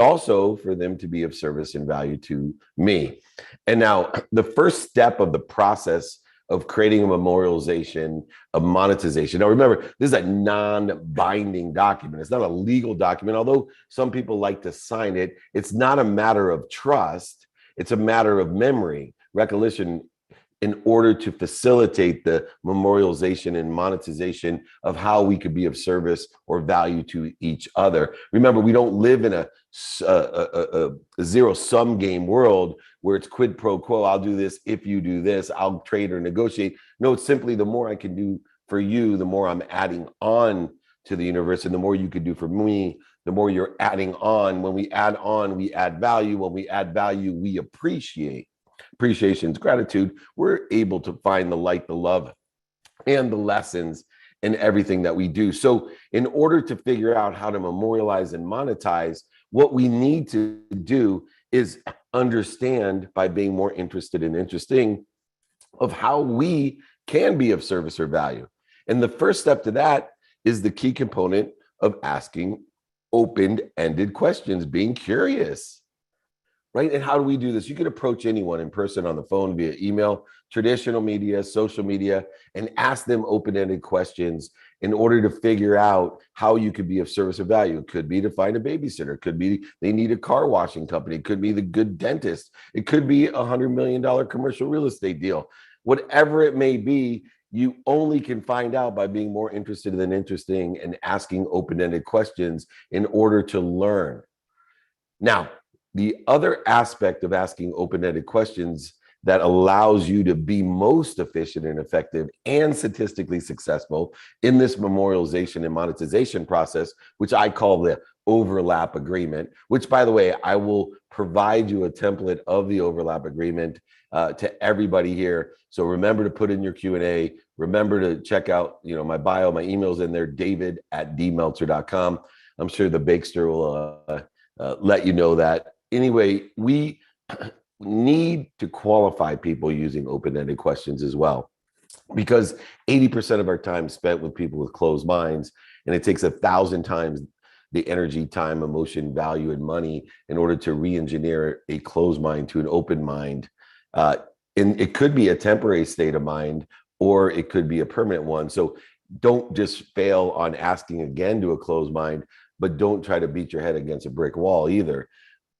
also for them to be of service and value to me. And now the first step of the process of creating a memorialization, of monetization. Now, remember, this is a non-binding document. It's not a legal document, although some people like to sign it. It's not a matter of trust. It's a matter of memory, recollection, in order to facilitate the memorialization and monetization of how we could be of service or value to each other. Remember, we don't live in a zero-sum game world where it's quid pro quo. I'll do this if you do this. I'll trade or negotiate. No, it's simply the more I can do for you, the more I'm adding on to the universe, and the more you could do for me, the more you're adding on. When we add on, we add value. When we add value, we appreciate. Appreciation is gratitude. We're able to find the light, the love, and the lessons in everything that we do. So in order to figure out how to memorialize and monetize, what we need to do is understand, by being more interested and interesting, of how we can be of service or value. And the first step to that is the key component of asking open-ended questions, being curious. Right? And how do we do this? You could approach anyone in person, on the phone, via email, traditional media, social media, and ask them open-ended questions in order to figure out how you could be of service or value. It could be to find a babysitter. It could be they need a car washing company. It could be the good dentist. It could be a $100 million commercial real estate deal. Whatever it may be, you only can find out by being more interested than interesting and asking open-ended questions in order to learn. Now, the other aspect of asking open-ended questions that allows you to be most efficient and effective and statistically successful in this memorialization and monetization process, which I call the overlap agreement, which, by the way, I will provide you a template of the overlap agreement to everybody here. So remember to put in your Q&A. Remember to check out, my bio, my email's in there, david@dmeltzer.com. I'm sure the Bakester will let you know that. Anyway, we need to qualify people using open-ended questions as well, because 80% of our time spent with people with closed minds, and it takes 1,000 times the energy, time, emotion, value, and money in order to re-engineer a closed mind to an open mind. And it could be a temporary state of mind, or it could be a permanent one. So don't just fail on asking again to a closed mind, but don't try to beat your head against a brick wall either.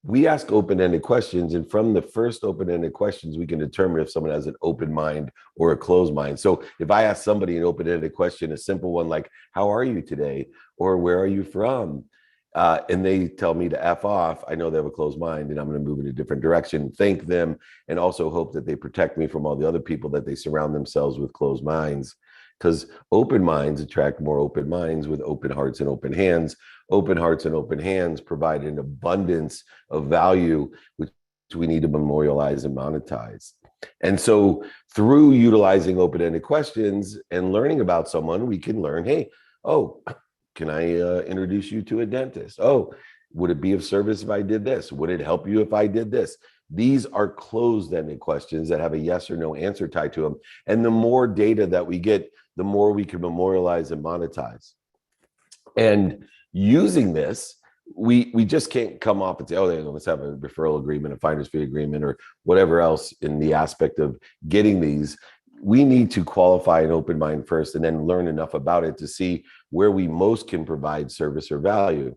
We ask open-ended questions, and from the first open-ended questions, we can determine if someone has an open mind or a closed mind. So if I ask somebody an open-ended question, a simple one like, how are you today? Or where are you from? And they tell me to F off, I know they have a closed mind, and I'm going to move in a different direction, thank them, and also hope that they protect me from all the other people that they surround themselves with closed minds. Because open minds attract more open minds with open hearts and open hands. Open hearts and open hands provide an abundance of value, which we need to memorialize and monetize. And so through utilizing open-ended questions and learning about someone, we can learn, hey, oh, can I introduce you to a dentist? Oh, would it be of service if I did this? Would it help you if I did this? These are closed-ended questions that have a yes or no answer tied to them. And the more data that we get, the more we can memorialize and monetize. And using this, we just can't come off and say, oh, let's have a referral agreement, a finder's fee agreement, or whatever else in the aspect of getting these. We need to qualify an open mind first and then learn enough about it to see where we most can provide service or value.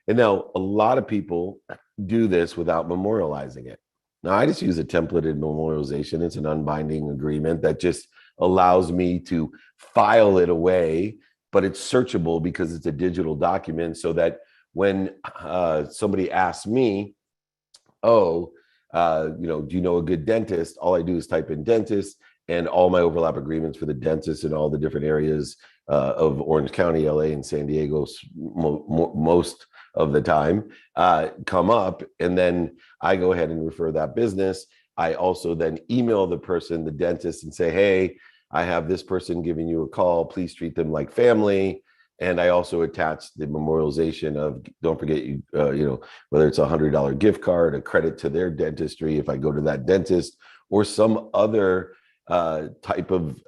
And now a lot of people do this without memorializing it. Now, I just use a templated memorialization. It's an unbinding agreement that just allows me to file it away, but it's searchable because it's a digital document, so that when somebody asks me, oh, do you know a good dentist? All I do is type in dentist, and all my overlap agreements for the dentists in all the different areas of Orange County, LA, and San Diego, most of the time, come up, and then I go ahead and refer that business. I also then email the person, the dentist, and say, hey, I have this person giving you a call. Please treat them like family. And I also attach the memorialization of, don't forget, whether it's $100 gift card, a credit to their dentistry if I go to that dentist, or some other type of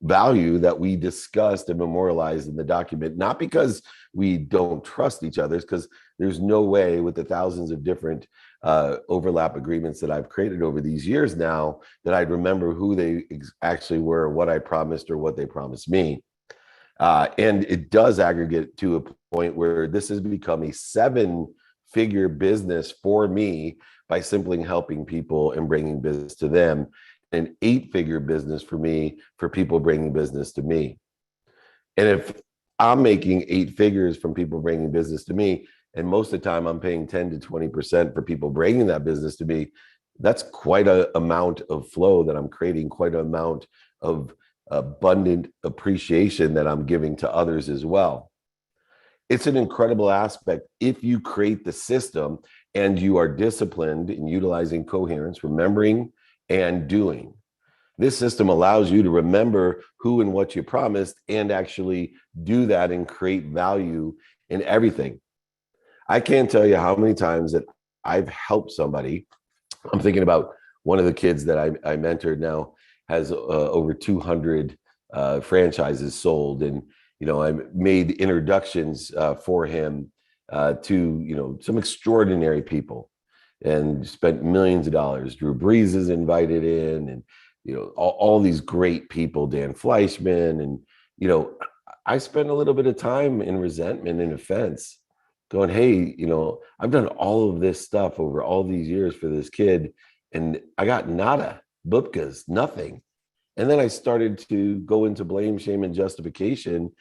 value that we discussed and memorialized in the document, not because we don't trust each other, because There's no way with the thousands of different overlap agreements that I've created over these years now that I'd remember who they actually were, what I promised or what they promised me. And it does aggregate to a point where this has become a 7-figure business for me by simply helping people and bringing business to them. An 8-figure business for me for people bringing business to me. And if I'm making 8 figures from people bringing business to me, and most of the time I'm paying 10 to 20% for people bringing that business to me, that's quite an amount of flow that I'm creating, quite an amount of abundant appreciation that I'm giving to others as well. It's an incredible aspect if you create the system and you are disciplined in utilizing coherence, remembering and doing. This system allows you to remember who and what you promised and actually do that and create value in everything. I can't tell you how many times that I've helped somebody. I'm thinking about one of the kids that I mentored now has over 200 franchises sold. And, I made introductions for him to, some extraordinary people and spent millions of dollars. Drew Brees is invited in and, all these great people, Dan Fleischman. And, I spent a little bit of time in resentment and offense going, hey, I've done all of this stuff over all these years for this kid and I got nada, bupkas, nothing. And then I started to go into blame, shame, and justification.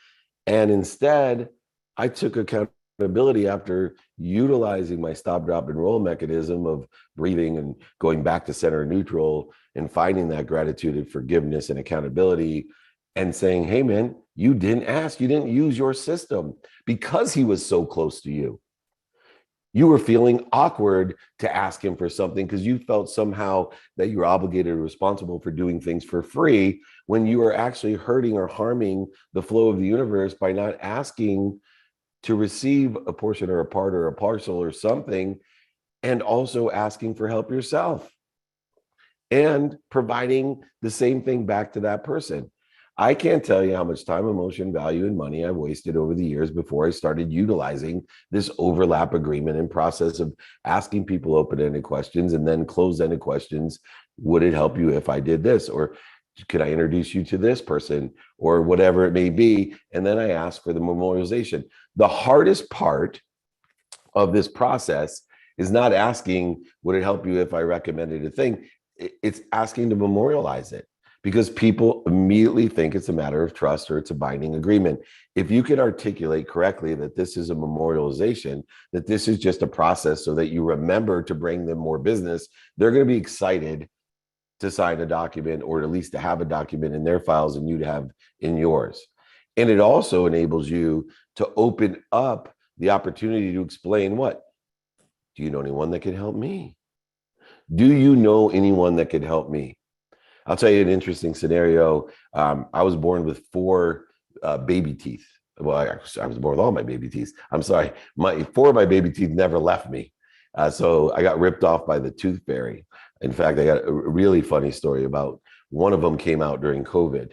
And instead, I took accountability after utilizing my stop, drop, and roll mechanism of breathing and going back to center neutral and finding that gratitude and forgiveness and accountability and saying, hey, man, you didn't ask, you didn't use your system because he was so close to you. You were feeling awkward to ask him for something because you felt somehow that you were obligated or responsible for doing things for free when you are actually hurting or harming the flow of the universe by not asking to receive a portion or a part or a parcel or something, and also asking for help yourself and providing the same thing back to that person. I can't tell you how much time, emotion, value, and money I've wasted over the years before I started utilizing this overlap agreement and process of asking people open-ended questions and then closed-ended questions. Would it help you if I did this? Or could I introduce you to this person or whatever it may be? And then I ask for the memorialization. The hardest part of this process is not asking, would it help you if I recommended a thing? It's asking to memorialize it, because people immediately think it's a matter of trust or it's a binding agreement. If you can articulate correctly that this is a memorialization, that this is just a process so that you remember to bring them more business, they're going to be excited to sign a document, or at least to have a document in their files and you to have in yours. And it also enables you to open up the opportunity to explain what? Do you know anyone that could help me? Do you know anyone that could help me? I'll tell you an interesting scenario. I was born with 4 baby teeth. Well, I was born with all my baby teeth. I'm sorry. 4 of my baby teeth never left me. So I got ripped off by the tooth fairy. In fact, I got a really funny story about one of them came out during COVID.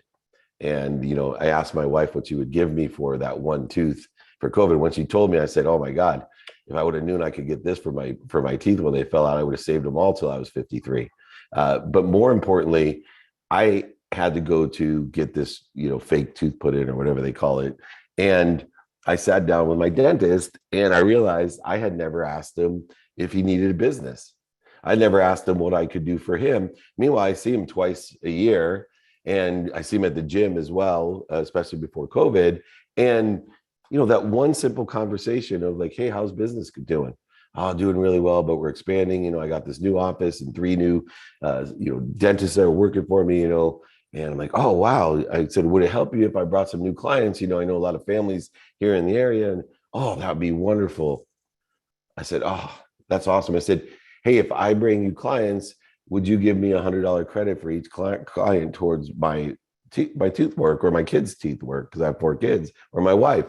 And, I asked my wife what she would give me for that one tooth for COVID. When she told me, I said, oh my God, if I would have known I could get this for my teeth when they fell out, I would have saved them all till I was 53. But more importantly, I had to go to get this, fake tooth put in or whatever they call it. And I sat down with my dentist and I realized I had never asked him if he needed a business. I never asked him what I could do for him. Meanwhile, I see him twice a year and I see him at the gym as well, especially before COVID. And, that one simple conversation of like, hey, how's business doing? Oh, doing really well, but we're expanding. I got this new office and 3 new, dentists that are working for me, and I'm like, oh, wow. I said, would it help you if I brought some new clients? I know a lot of families here in the area, and oh, that would be wonderful. I said, oh, that's awesome. I said, hey, if I bring you clients, would you give me $100 credit for each client towards my tooth work or my kids' teeth work? Because I have 4 kids, or my wife.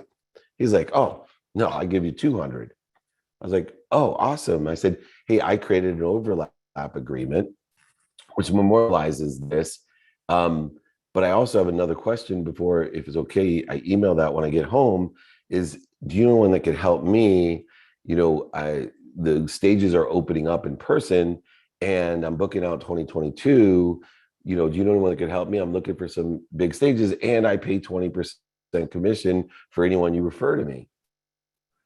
He's like, oh, no, I give you 200. I was like, oh, awesome. I said, hey, I created an overlap agreement, which memorializes this. But I also have another question before, if it's okay, I email that when I get home, is do you know one that could help me? the stages are opening up in person, and I'm booking out 2022. Do you know anyone that could help me? I'm looking for some big stages, and I pay 20% commission for anyone you refer to me.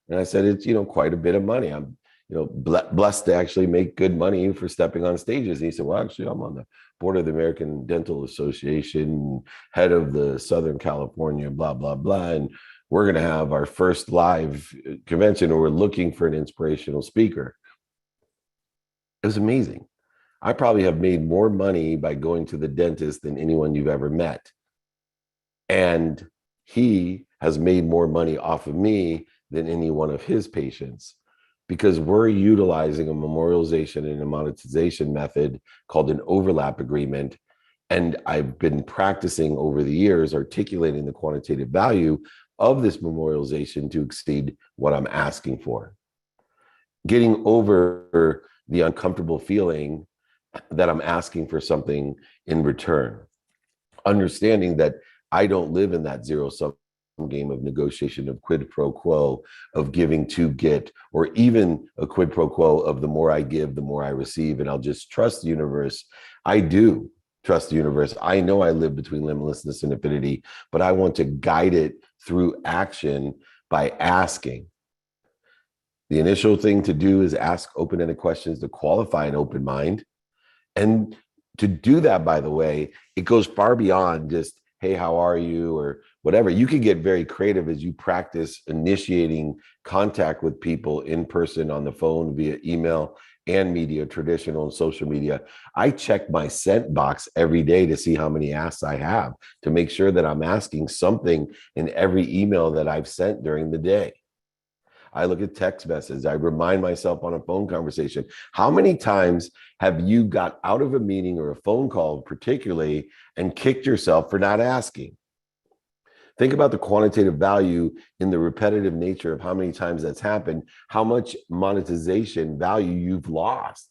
And I said, it's, quite a bit of money. I'm, blessed to actually make good money for stepping on stages. And he said, well, actually, I'm on the board of the American Dental Association, head of the Southern California, blah, blah, blah. And we're going to have our first live convention, or we're looking for an inspirational speaker. It was amazing. I probably have made more money by going to the dentist than anyone you've ever met. And he has made more money off of me than any one of his patients, because we're utilizing a memorialization and a monetization method called an overlap agreement. And I've been practicing over the years articulating the quantitative value of this memorialization to exceed what I'm asking for. Getting over the uncomfortable feeling that I'm asking for something in return. Understanding that I don't live in that zero-sum game of negotiation, of quid pro quo, of giving to get, or even a quid pro quo of the more I give, the more I receive, and I'll just trust the universe. I do trust the universe. I know I live between limitlessness and infinity, but I want to guide it through action by asking. The initial thing to do is ask open-ended questions to qualify an open mind. And to do that, by the way, it goes far beyond just, hey, how are you, or whatever. You can get very creative as you practice initiating contact with people in person, on the phone, via email and media, traditional and social media. I check my sent box every day to see how many asks I have, to make sure that I'm asking something in every email that I've sent during the day. I look at text messages. I remind myself on a phone conversation. How many times have you got out of a meeting or a phone call particularly and kicked yourself for not asking? Think about the quantitative value in the repetitive nature of how many times that's happened, how much monetization value you've lost,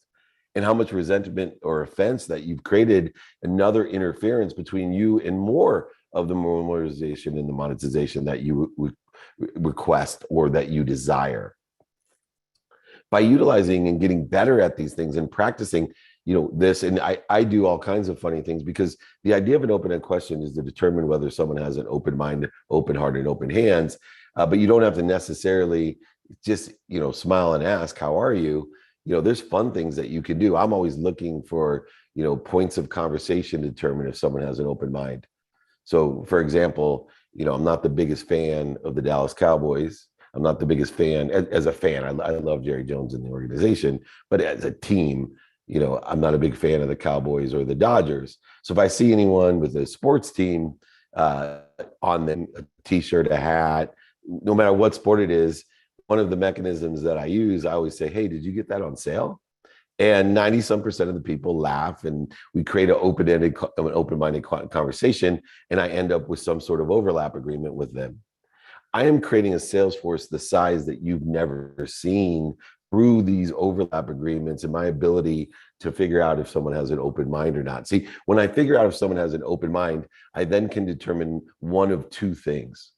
and how much resentment or offense that you've created, another interference between you and more of the memorialization and the monetization that you request or that you desire. By utilizing and getting better at these things and practicing, this, and I do all kinds of funny things, because the idea of an open-ended question is to determine whether someone has an open mind, open heart, and open hands. But you don't have to necessarily just, smile and ask, how are you? There's fun things that you can do. I'm always looking for, points of conversation to determine if someone has an open mind. So, for example, I'm not the biggest fan of the Dallas Cowboys. I'm not the biggest fan as a fan. I love Jerry Jones and the organization, but as a team, I'm not a big fan of the Cowboys or the Dodgers. So if I see anyone with a sports team on them, a t-shirt, a hat, no matter what sport it is, one of the mechanisms that I use, I always say, hey, did you get that on sale? And 90-some% of the people laugh, and we create an open-minded conversation, and I end up with some sort of overlap agreement with them. I am creating a sales force the size that you've never seen through these overlap agreements and my ability to figure out if someone has an open mind or not. See, when I figure out if someone has an open mind, I then can determine one of two things.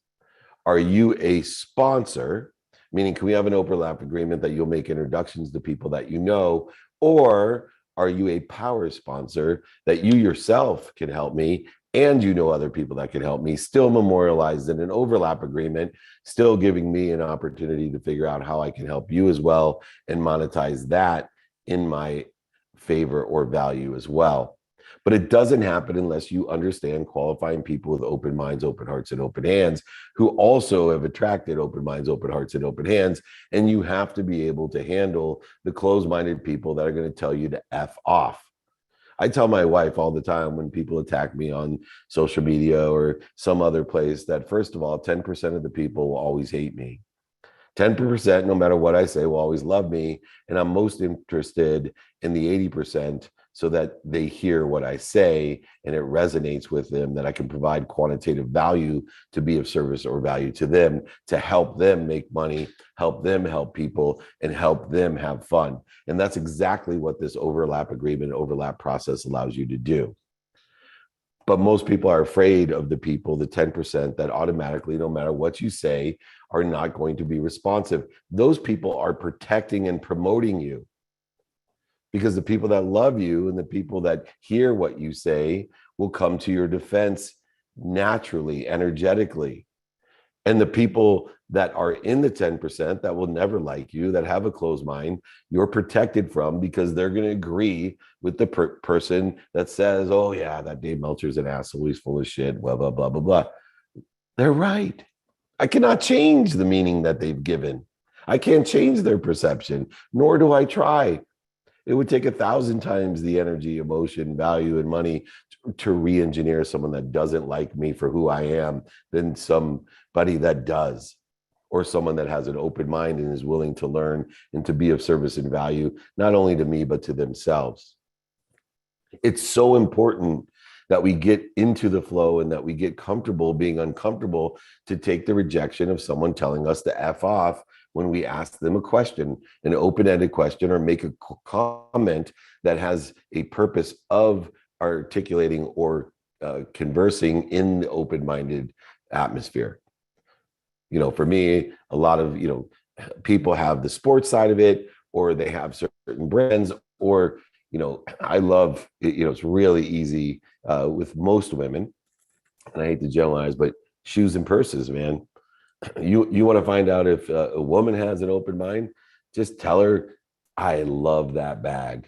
Are you a sponsor? Meaning, can we have an overlap agreement that you'll make introductions to people that you know? Or are you a power sponsor that you yourself can help me, and other people that can help me, still memorialized in an overlap agreement, still giving me an opportunity to figure out how I can help you as well and monetize that in my favor or value as well. But it doesn't happen unless you understand qualifying people with open minds, open hearts, and open hands, who also have attracted open minds, open hearts, and open hands. And you have to be able to handle the closed-minded people that are going to tell you to F off. I tell my wife all the time when people attack me on social media or some other place that, first of all, 10% of the people will always hate me. 10%, no matter what I say, will always love me. And I'm most interested in the 80%, so that they hear what I say and it resonates with them, that I can provide quantitative value to be of service or value to them, to help them make money, help them help people, and help them have fun. And that's exactly what this overlap agreement, overlap process allows you to do. But most people are afraid of the people, the 10% that automatically, no matter what you say, are not going to be responsive. Those people are protecting and promoting you, because the people that love you and the people that hear what you say will come to your defense naturally, energetically. And the people that are in the 10% that will never like you, that have a closed mind, you're protected from, because they're going to agree with the person that says, oh, yeah, that Dave Meltzer's an asshole. He's full of shit, blah, blah, blah, blah, blah. They're right. I cannot change the meaning that they've given. I can't change their perception, nor do I try. It would take 1,000 times the energy, emotion, value, and money to re-engineer someone that doesn't like me for who I am than somebody that does, or someone that has an open mind and is willing to learn and to be of service and value, not only to me, but to themselves. It's so important that we get into the flow and that we get comfortable being uncomfortable, to take the rejection of someone telling us to F off when we ask them a question, an open-ended question, or make a comment that has a purpose of articulating or conversing in the open-minded atmosphere. For me, a lot of, people have the sports side of it, or they have certain brands, or, I love, it's really easy with most women, and I hate to generalize, but shoes and purses, man. You want to find out if a woman has an open mind, just tell her, I love that bag.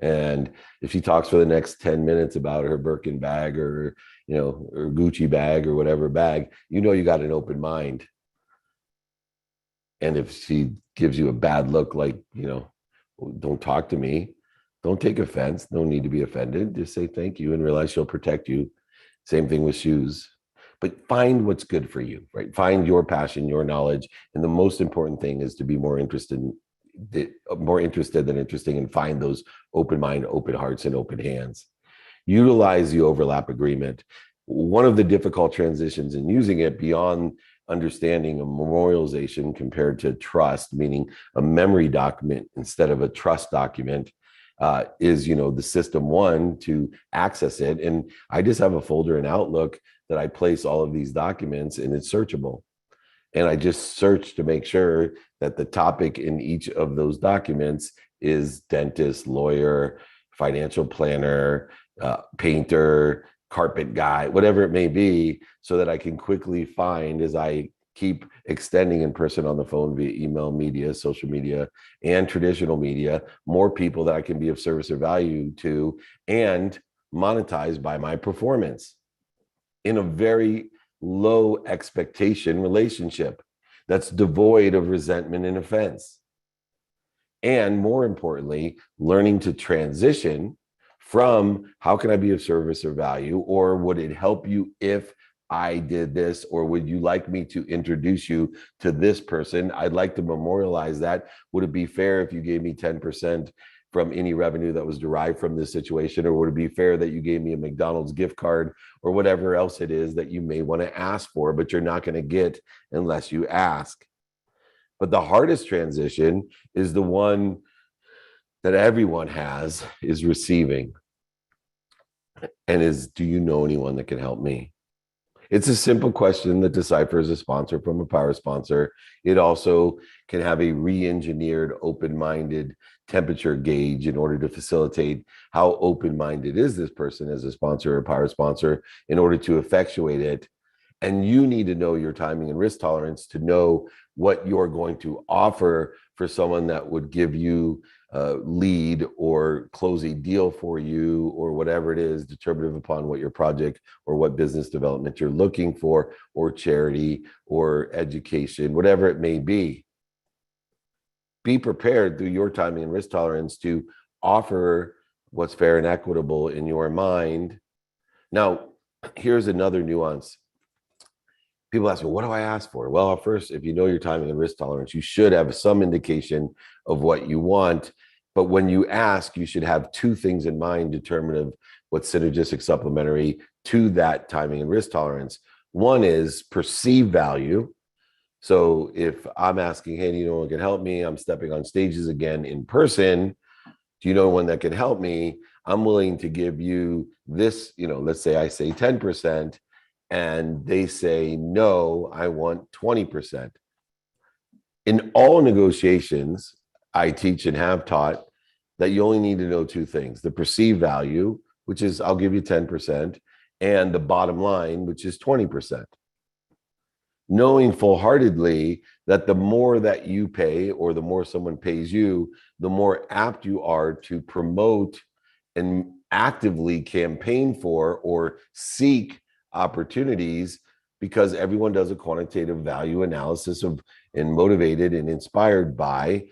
And if she talks for the next 10 minutes about her Birkin bag, or, or Gucci bag, or whatever bag, you got an open mind. And if she gives you a bad look, like, don't talk to me, don't take offense, no need to be offended, just say thank you and realize she'll protect you. Same thing with shoes. But find what's good for you, right? Find your passion, your knowledge. And the most important thing is to be more interested than interesting, and find those open mind, open hearts, and open hands. Utilize the overlap agreement. One of the difficult transitions in using it, beyond understanding a memorialization compared to trust, meaning a memory document instead of a trust document, is, the system one to access it. And I just have a folder in Outlook that I place all of these documents, and it's searchable. And I just search to make sure that the topic in each of those documents is dentist, lawyer, financial planner, painter, carpet guy, whatever it may be, so that I can quickly find, as I keep extending in person, on the phone, via email, media, social media, and traditional media, more people that I can be of service or value to, and monetize by my performance in a very low expectation relationship that's devoid of resentment and offense. And more importantly, learning to transition from, how can I be of service or value, or would it help you if I did this, or would you like me to introduce you to this person? I'd like to memorialize that. Would it be fair if you gave me 10% from any revenue that was derived from this situation? Or would it be fair that you gave me a McDonald's gift card, or whatever else it is that you may want to ask for, but you're not going to get unless you ask? But the hardest transition is the one that everyone has, is receiving. And is, do you know anyone that can help me? It's a simple question that deciphers a sponsor from a power sponsor. It also can have a re-engineered, open-minded temperature gauge in order to facilitate how open-minded is this person as a sponsor or power sponsor, in order to effectuate it. And you need to know your timing and risk tolerance to know what you're going to offer for someone that would give you lead or close a deal for you, or whatever it is, determinative upon what your project or what business development you're looking for, or charity or education, whatever it may be. Be prepared through your timing and risk tolerance to offer what's fair and equitable in your mind. Now, here's another nuance. People ask me, what do I ask for? Well, first, if you know your timing and risk tolerance, you should have some indication of what you want. But when you ask, you should have two things in mind, determinative what's synergistic, supplementary to that timing and risk tolerance. One is perceived value. So if I'm asking, hey, do you know one can help me? I'm stepping on stages again in person. Do you know one that can help me? I'm willing to give you this, let's say I say 10% and they say, no, I want 20%. In all negotiations, I teach and have taught that you only need to know two things: the perceived value, which is I'll give you 10%, and the bottom line, which is 20%. Knowing full-heartedly that the more that you pay or the more someone pays you, the more apt you are to promote and actively campaign for or seek opportunities, because everyone does a quantitative value analysis of and motivated and inspired by,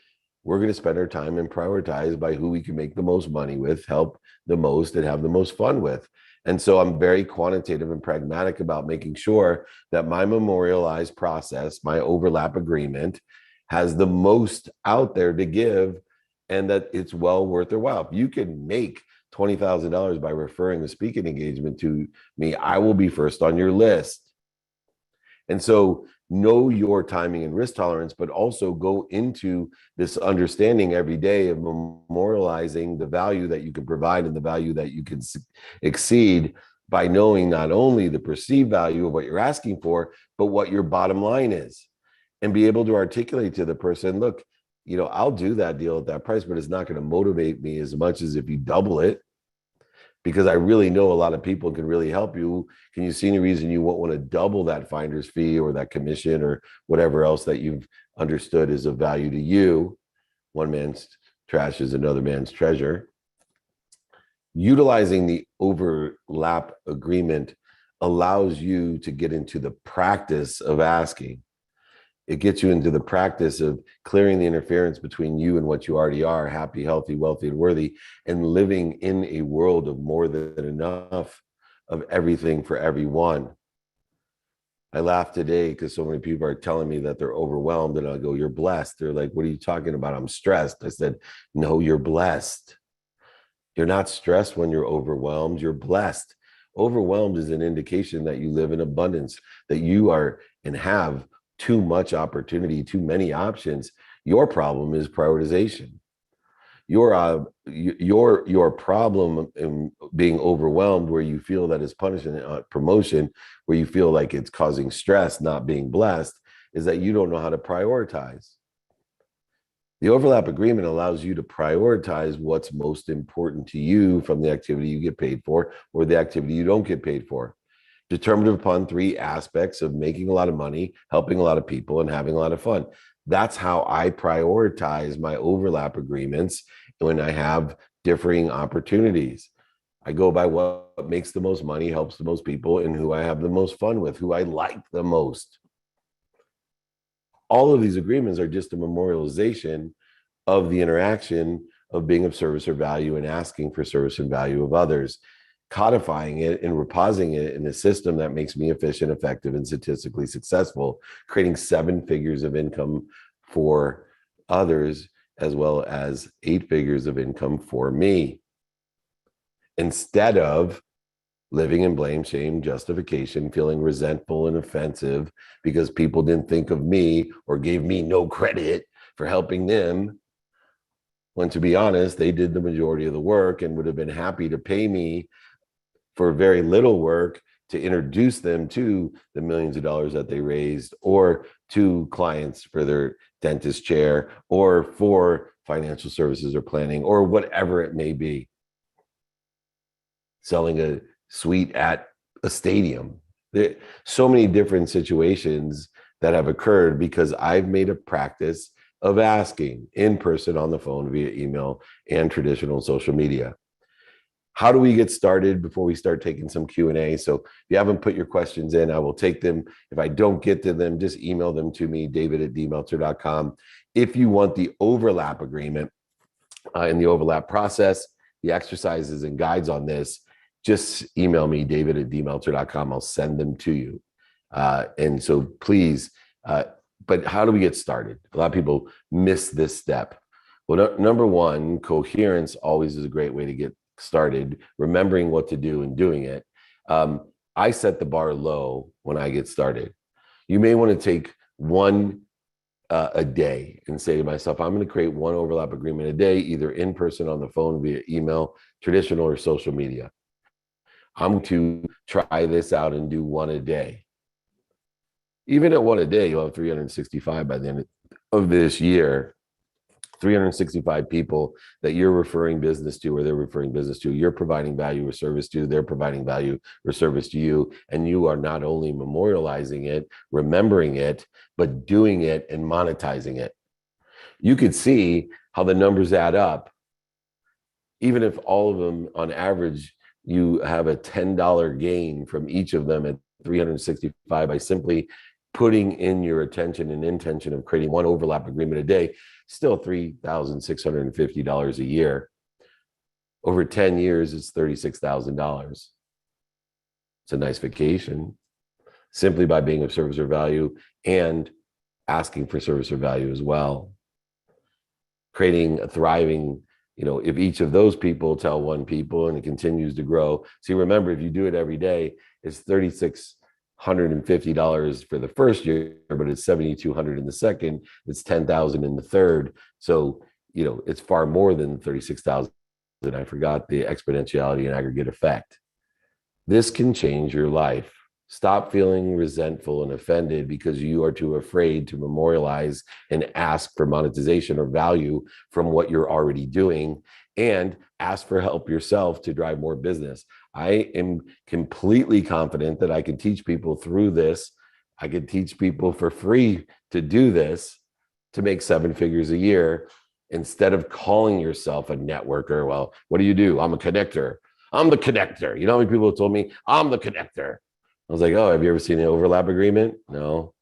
we're going to spend our time and prioritize by who we can make the most money with, help the most, and have the most fun with. And so I'm very quantitative and pragmatic about making sure that my memorialized process, my overlap agreement, has the most out there to give, and that it's well worth their while. If you can make $20,000 by referring a speaking engagement to me, I will be first on your list. And so know your timing and risk tolerance, but also go into this understanding every day of memorializing the value that you can provide and the value that you can exceed by knowing not only the perceived value of what you're asking for, but what your bottom line is, and be able to articulate to the person, look, I'll do that deal at that price, but it's not going to motivate me as much as if you double it, because I really know a lot of people can really help you. Can you see any reason you won't want to double that finder's fee or that commission or whatever else that you've understood is of value to you? One man's trash is another man's treasure. Utilizing the overlap agreement allows you to get into the practice of asking. It gets you into the practice of clearing the interference between you and what you already are: happy, healthy, wealthy, and worthy, and living in a world of more than enough of everything for everyone. I laugh today because so many people are telling me that they're overwhelmed, and I go, you're blessed. They're like, what are you talking about? I'm stressed. I said, no, you're blessed. You're not stressed when you're overwhelmed. You're blessed. Overwhelmed is an indication that you live in abundance, that you are and have too much opportunity, too many options. Your problem is prioritization. Your problem in being overwhelmed, where you feel that it's punishment, promotion, where you feel like it's causing stress, not being blessed, is that you don't know how to prioritize. The overlap agreement allows you to prioritize what's most important to you from the activity you get paid for or the activity you don't get paid for, determined upon three aspects of making a lot of money, helping a lot of people, and having a lot of fun. That's how I prioritize my overlap agreements when I have differing opportunities. I go by what makes the most money, helps the most people, and who I have the most fun with, who I like the most. All of these agreements are just a memorialization of the interaction of being of service or value and asking for service and value of others, codifying it and reposing it in a system that makes me efficient, effective, and statistically successful, creating 7 figures of income for others, as well as 8 figures of income for me. Instead of living in blame, shame, justification, feeling resentful and offensive because people didn't think of me or gave me no credit for helping them, when, to be honest, they did the majority of the work and would have been happy to pay me for very little work to introduce them to the millions of dollars that they raised, or to clients for their dentist chair, or for financial services or planning, or whatever it may be. Selling a suite at a stadium. There so many different situations that have occurred because I've made a practice of asking in person, on the phone, via email, and traditional social media. How do we get started before we start taking some Q&A? So if you haven't put your questions in, I will take them. If I don't get to them, just email them to me, david@dmeltzer.com. If you want the overlap agreement in the overlap process, the exercises and guides on this, just email me, david@dmeltzer.com. I'll send them to you. And so please, but how do we get started? A lot of people miss this step. Well, number one, coherence always is a great way to get started, remembering what to do and doing it. I set the bar low when I get started. You may want to take one a day and say to myself, I'm going to create one overlap agreement a day, either in person, on the phone, via email, traditional, or social media. I'm to try this out and do one a day. Even at one a day, you'll have 365 by the end of this year. 365 people that you're referring business to, or they're referring business to, you're providing value or service to, they're providing value or service to you. And you are not only memorializing it, remembering it, but doing it and monetizing it. You could see how the numbers add up. Even if all of them on average, you have a $10 gain from each of them at 365 by simply putting in your attention and intention of creating one overlap agreement a day, still $3,650 a year. Over 10 years, it's $36,000. It's a nice vacation, simply by being of service or value and asking for service or value as well. Creating a thriving, if each of those people tell one people and it continues to grow. See, remember, if you do it every day, it's $3,650 for the first year, but it's $7,200 in the second, it's $10,000 in the third. So, it's far more than 36,000. I forgot the exponentiality and aggregate effect. This can change your life. Stop feeling resentful and offended because you are too afraid to memorialize and ask for monetization or value from what you're already doing, and ask for help yourself to drive more business. I am completely confident that I can teach people through this. I could teach people for free to do this, to make 7 figures a year, instead of calling yourself a networker. Well, what do? I'm a connector. I'm the connector. You know how many people have told me I'm the connector? I was like, oh, have you ever seen an overlap agreement? No.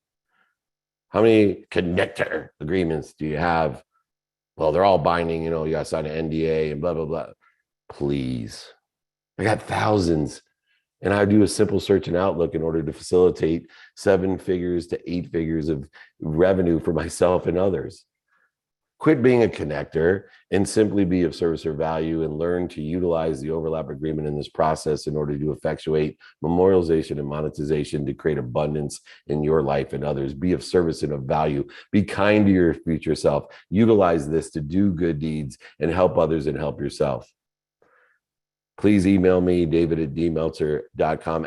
How many connector agreements do you have? Well, they're all binding, you got to sign an NDA and blah, blah, blah. Please. I got thousands. And I do a simple search in Outlook in order to facilitate 7 figures to 8 figures of revenue for myself and others. Quit being a connector and simply be of service or value, and learn to utilize the overlap agreement in this process in order to effectuate memorialization and monetization to create abundance in your life and others. Be of service and of value. Be kind to your future self. Utilize this to do good deeds and help others and help yourself. Please email me, david@dmeltzer.com.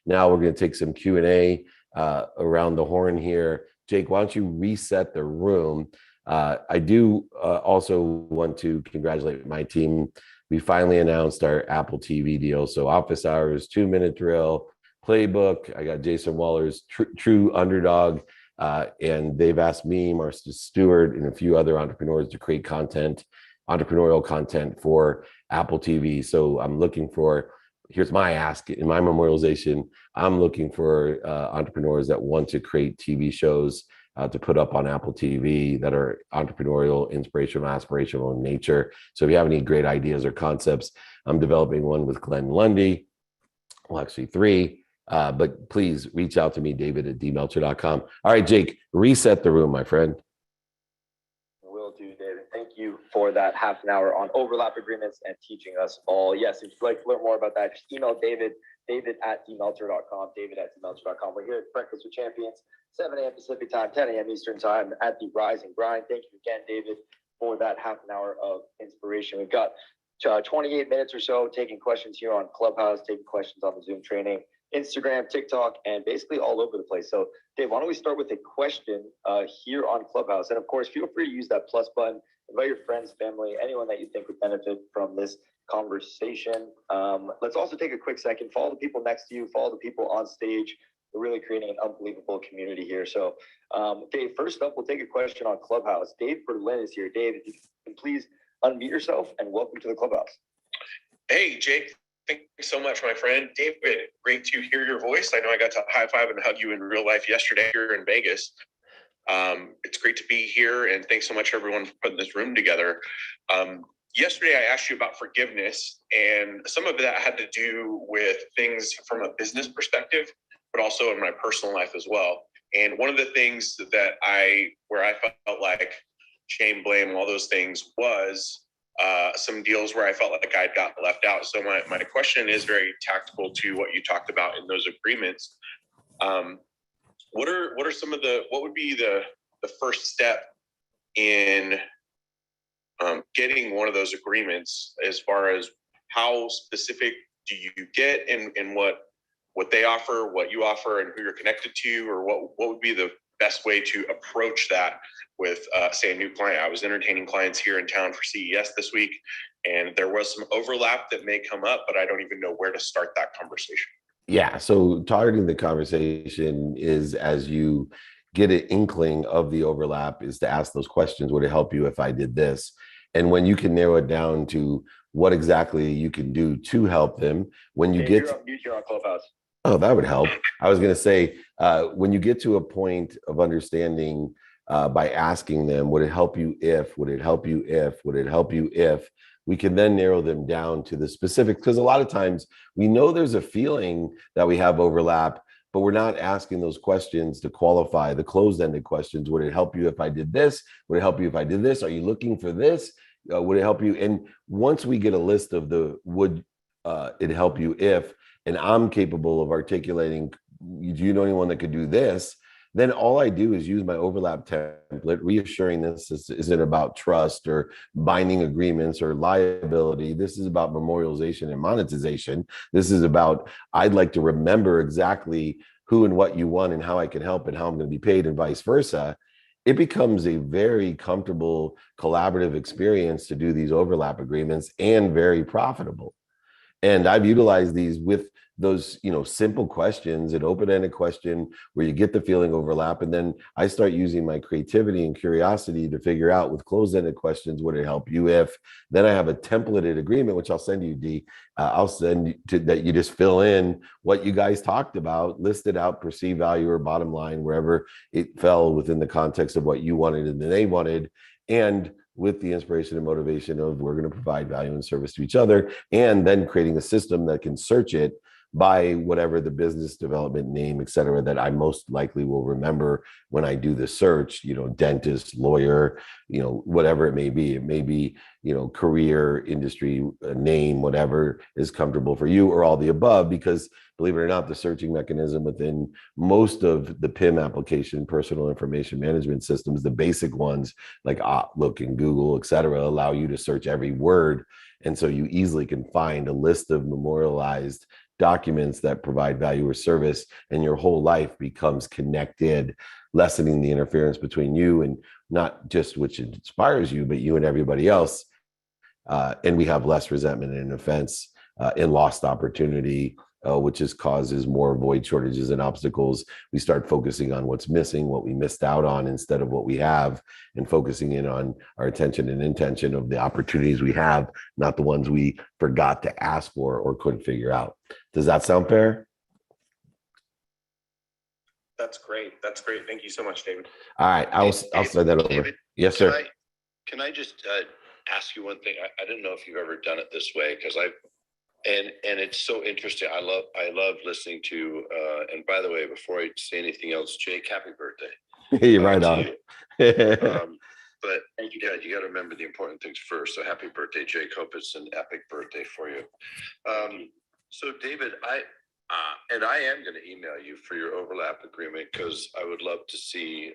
Now we're going to take some Q&A around the horn here. Jake, why don't you reset the room? I do also want to congratulate my team. We finally announced our Apple TV deal. So office hours, 2-minute drill, playbook. I got Jason Waller's True Underdog. And they've asked me, Marcia Stewart, and a few other entrepreneurs to create entrepreneurial content for Apple TV. So I'm looking for, here's my ask in my memorialization. I'm looking for entrepreneurs that want to create TV shows to put up on Apple TV that are entrepreneurial, inspirational, aspirational in nature. So if you have any great ideas or concepts, I'm developing one with Glenn Lundy. Well, actually 3, but please reach out to me, david@dmeltzer.com. All right, Jake, reset the room, my friend. Will do, David. Thank you for that half an hour on overlap agreements and teaching us all. Yes, if you'd like to learn more about that, just email david@dmeltzer.com, david@dmeltzer.com. We're here at Breakfast with Champions, 7 a.m. Pacific time, 10 a.m. Eastern time at the Rise and Grind. Thank you again, David, for that half an hour of inspiration. We've got 28 minutes or so taking questions here on Clubhouse, taking questions on the Zoom training, Instagram, TikTok, and basically all over the place. So, Dave, why don't we start with a question here on Clubhouse? And of course, feel free to use that plus button. Invite your friends, family, anyone that you think would benefit from this conversation. Let's also take a quick second. Follow the people next to you. Follow the people on stage. We're really creating an unbelievable community here. So, Dave, first up, we'll take a question on Clubhouse. Dave Berlin is here. Dave, if you can please unmute yourself and welcome to the Clubhouse. Hey, Jake. Thanks so much, my friend. David, great to hear your voice. I know I got to high five and hug you in real life yesterday here in Vegas. It's great to be here, and thanks so much, everyone, for putting this room together. Yesterday, I asked you about forgiveness, and some of that had to do with things from a business perspective, but also in my personal life as well. And one of the things that where I felt like shame, blame, all those things was some deals where I felt like I'd got left out. So my question is very tactical to what you talked about in those agreements. What would be the the first step in getting one of those agreements, as far as how specific do you get in what they offer, what you offer, and who you're connected to, or what would be the best way to approach that with, say, a new client? I was entertaining clients here in town for CES this week, and there was some overlap that may come up, but I don't even know where to start that conversation. Yeah. So targeting the conversation is, as you get an inkling of the overlap, is to ask those questions. Would it help you if I did this? And when you can narrow it down to what exactly you can do to help them, when you get you're on Clubhouse. Oh, that would help. I was going to say, when you get to a point of understanding by asking them, would it help you if, would it help you if, would it help you if, we can then narrow them down to the specifics. Because a lot of times we know there's a feeling that we have overlap, but we're not asking those questions to qualify the closed-ended questions. Would it help you if I did this? Would it help you if I did this? Are you looking for this? Would it help you? And once we get a list of the would it help you if, and I'm capable of articulating, do you know anyone that could do this? Then all I do is use my overlap template, reassuring this isn't about trust or binding agreements or liability. This is about memorialization and monetization. This is about, I'd like to remember exactly who and what you want and how I can help and how I'm going to be paid, and vice versa. It becomes a very comfortable collaborative experience to do these overlap agreements, and very profitable. And I've utilized these with those, simple questions, an open-ended question where you get the feeling overlap. And then I start using my creativity and curiosity to figure out with closed-ended questions, would it help you if? Then I have a templated agreement, which I'll send you, D. I'll send you to that. You just fill in what you guys talked about, list it out, perceived value or bottom line, wherever it fell within the context of what you wanted and they wanted. And with the inspiration and motivation of, we're going to provide value and service to each other, and then creating a system that can search it by whatever the business development name, et cetera, that I most likely will remember when I do the search, dentist, lawyer, whatever it may be. It may be, career, industry, name, whatever is comfortable for you, or all the above, because believe it or not, the searching mechanism within most of the PIM application, personal information management systems, the basic ones like Outlook and Google, et cetera, allow you to search every word. And so you easily can find a list of memorialized documents that provide value or service, and your whole life becomes connected, lessening the interference between you and not just which inspires you, but you and everybody else. And we have less resentment and offense and lost opportunity, which just causes more void, shortages, and obstacles. We start focusing on what's missing, what we missed out on, instead of what we have, and focusing in on our attention and intention of the opportunities we have, not the ones we forgot to ask for or couldn't figure out. Does that sound fair? That's great. That's great. Thank you so much, David. All right, I'll send that over. David, yes, sir. Can I just ask you one thing? I didn't know if you've ever done it this way, because and it's so interesting. I love listening to. And by the way, before I say anything else, Jake, happy birthday. You're right on. But you got to remember the important things first. So happy birthday, Jake. Hope it's an epic birthday for you. So David, I am going to email you for your overlap agreement, because I would love to see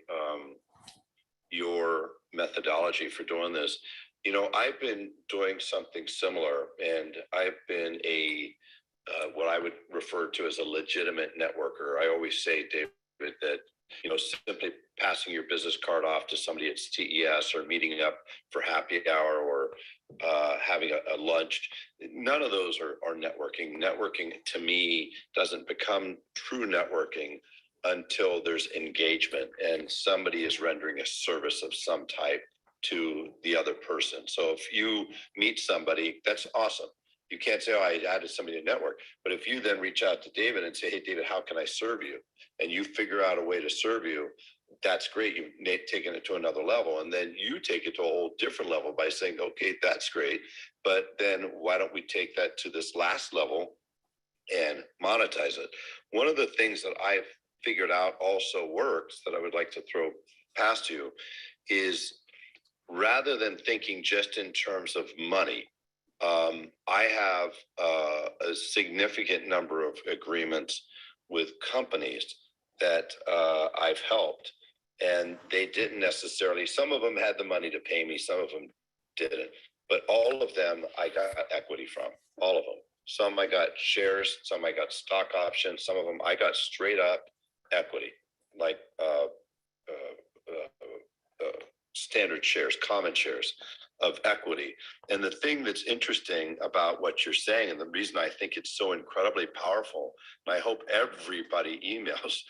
your methodology for doing this. I've been doing something similar, and I've been what I would refer to as a legitimate networker. I always say, David, that simply passing your business card off to somebody at CES, or meeting up for happy hour, or having a lunch, none of those are networking. Networking, to me, doesn't become true networking until there's engagement and somebody is rendering a service of some type to the other person. So if you meet somebody, that's awesome. You can't say, oh, I added somebody to network. But if you then reach out to David and say, hey, David, how can I serve you? And you figure out a way to serve you, that's great. You've taken it to another level. And then you take it to a whole different level by saying, okay, that's great. But then why don't we take that to this last level and monetize it? One of the things that I've figured out also works, that I would like to throw past you, is rather than thinking just in terms of money, I have a significant number of agreements with companies that I've helped. and they didn't necessarily, some of them had the money to pay me, some of them didn't, but all of them I got equity from, all of them. Some I got shares, some I got stock options, some of them I got straight up equity, like standard shares, common shares of equity. And the thing that's interesting about what you're saying, and the reason I think it's so incredibly powerful, and I hope everybody emails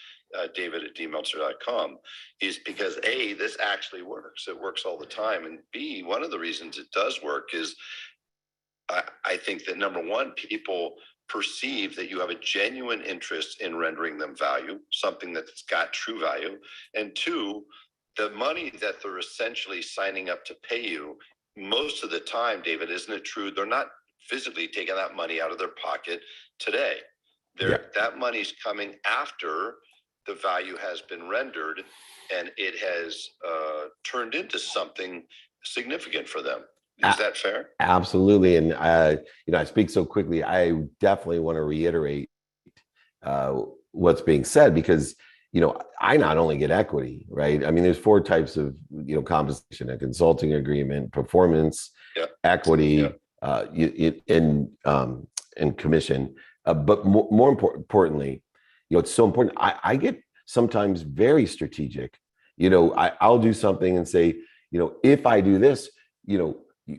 david@dmeltzer.com, is because A, this actually works. It works all the time. And B, one of the reasons it does work is I think that number one, people perceive that you have a genuine interest in rendering them value, something that's got true value. And two, the money that they're essentially signing up to pay you, most of the time, David, isn't it true? They're not physically taking that money out of their pocket today. That money's coming after the value has been rendered and it has turned into something significant for them. Is that fair? Absolutely. And I speak so quickly. I definitely want to reiterate what's being said, because I not only get equity, right? I mean, there's 4 types of compensation: a consulting agreement, performance, equity, and commission. But more importantly, it's so important. I get sometimes very strategic. I'll do something and say, if I do this,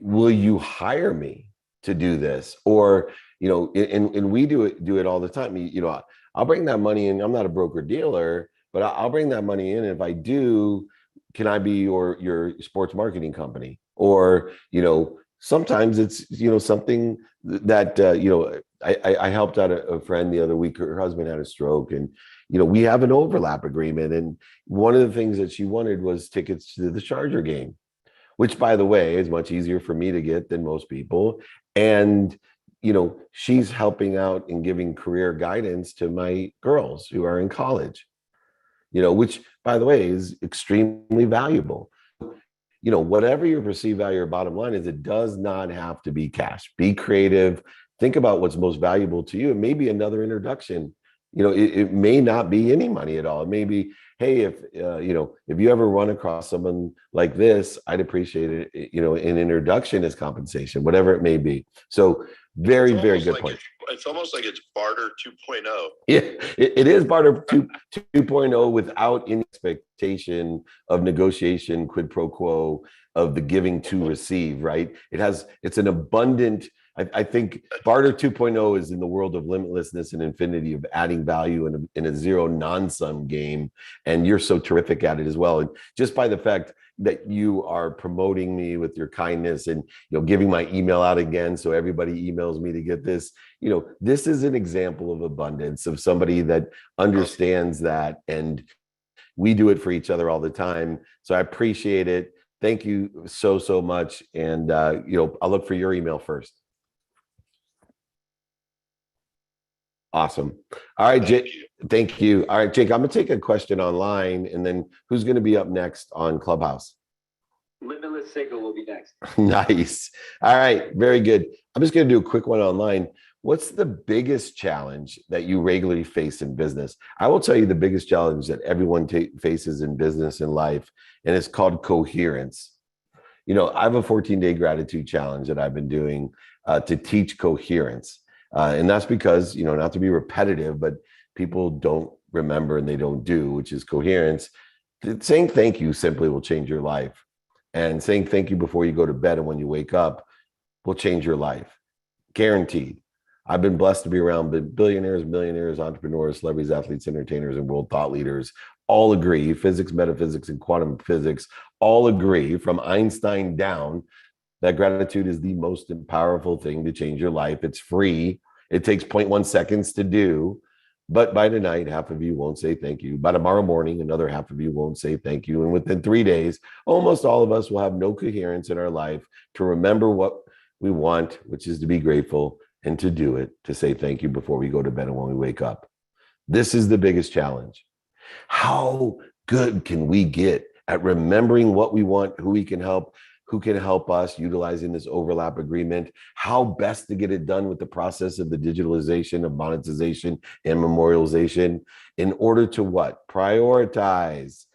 will you hire me to do this? Or, and we do it all the time. I'll bring that money in. I'm not a broker dealer, but I'll bring that money in. And if I do, can I be your sports marketing company? Or, sometimes it's, something that, I helped out a friend the other week. Her husband had a stroke, and, we have an overlap agreement. And one of the things that she wanted was tickets to the Charger game, which, by the way, is much easier for me to get than most people. And, she's helping out and giving career guidance to my girls who are in college, which, by the way, is extremely valuable. Whatever your perceived value or bottom line is, it does not have to be cash. Be creative. Think about what's most valuable to you. It may be another introduction. It may not be any money at all. It may be, hey, if you ever run across someone like this, I'd appreciate it. An introduction as compensation, whatever it may be. So very, very good point. It's almost like it's barter 2.0. Yeah, it is barter 2.0 without any expectation of negotiation, quid pro quo, of the giving to receive, right? It's an abundant, I think barter 2.0 is in the world of limitlessness and infinity, of adding value in a zero non-sum game. And you're so terrific at it as well. And just by the fact that you are promoting me with your kindness and, giving my email out again, so everybody emails me to get this, this is an example of abundance, of somebody that understands that. And we do it for each other all the time. So I appreciate it. Thank you so, so much. And, I'll look for your email first. Awesome. All right, Jake. Thank you. All right, Jake, I'm going to take a question online, and then who's going to be up next on Clubhouse? Limitless Signal will be next. Nice. All right, very good. I'm just going to do a quick one online. What's the biggest challenge that you regularly face in business? I will tell you the biggest challenge that everyone faces in business and life, and it's called coherence. I have a 14-day gratitude challenge that I've been doing to teach coherence. And that's because, not to be repetitive, but people don't remember and they don't do, which is coherence. Saying thank you simply will change your life. And saying thank you before you go to bed and when you wake up will change your life. Guaranteed. I've been blessed to be around billionaires, millionaires, entrepreneurs, celebrities, athletes, entertainers, and world thought leaders. All agree, physics, metaphysics, and quantum physics all agree, from Einstein down, that gratitude is the most powerful thing to change your life. It's free. It takes 0.1 seconds to do. But by tonight, half of you won't say thank you. By tomorrow morning, another half of you won't say thank you. And within 3 days, almost all of us will have no coherence in our life to remember what we want, which is to be grateful, and to do it, to say thank you before we go to bed and when we wake up. This is the biggest challenge. How good can we get at remembering what we want, who we can help, who can help us, utilizing this overlap agreement, how best to get it done with the process of the digitalization of monetization and memorialization, in order to what? Prioritize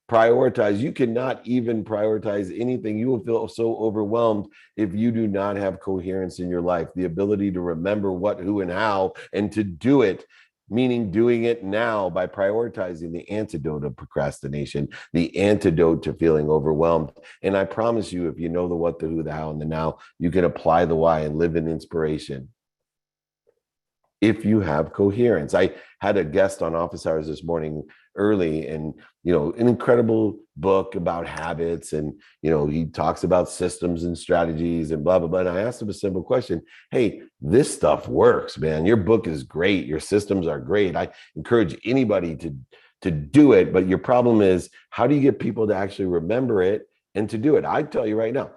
Prioritize. You cannot even prioritize anything. You will feel so overwhelmed if you do not have coherence in your life, the ability to remember what, who, and how, and to do it, meaning doing it now by prioritizing, the antidote of procrastination, the antidote to feeling overwhelmed. And I promise you, if you know the what, the who, the how, and the now, you can apply the why and live in inspiration. If you have coherence. I had a guest on office hours this morning early, and an incredible book about habits, and he talks about systems and strategies and blah blah blah. And I asked him a simple question: hey, this stuff works, man. Your book is great, your systems are great. I encourage anybody to do it, but your problem is, how do you get people to actually remember it and to do it? I tell you right now,